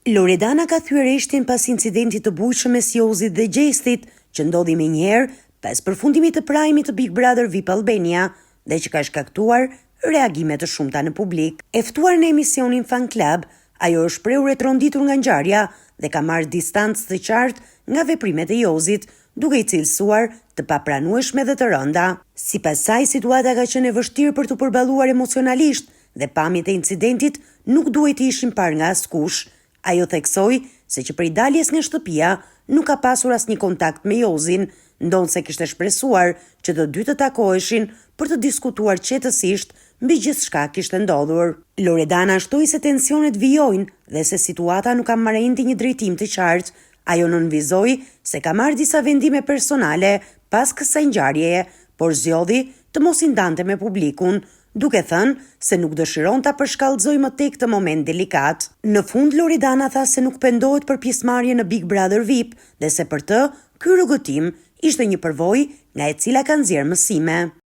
Loredana ka thyer reshtin pas incidentit të bujshëm mes Jozit dhe Gjestit, që ndodhi menjëherë pas përfundimit të prajmit të Big Brother VIP Albania dhe që ka shkaktuar reagime të shumta në publik. E ftuar në emisionin Fan Club, ajo është shprehur e tronditur nga ngjarja dhe ka marrë distancë të qartë nga veprimet e Jozit, duke i cilësuar të papranueshme dhe të rënda. Sipas saj, situata ka qenë e vështirë për të përballuar emocionalisht dhe pamjet e incidentit nuk duhet të ishin parë nga askush. Ajo theksoi se që prej daljes nga shtëpia nuk ka pasur asnjë kontakt me Jozin, ndonse kishte shpresuar që të dy të takoheshin për të diskutuar qetësisht mbi gjithçka kishte ndodhur. Loredana shtoi se tensionet vijojnë dhe se situata nuk ka marrë ende një drejtim të qartë. Ajo nënvizoi se ka marrë disa vendime personale pas kësaj ngjarjeje, por zgjodhi të mos i ndante me publikun, duke thënë se nuk dëshiron ta përshkallëzojë më tek këtë moment delikat. Në fund, Loredana tha se nuk pendohet për pjesëmarrje në Big Brother VIP dhe se për të, ky rrugëtim ishte një përvojë nga e cila ka nxjerrë mësime.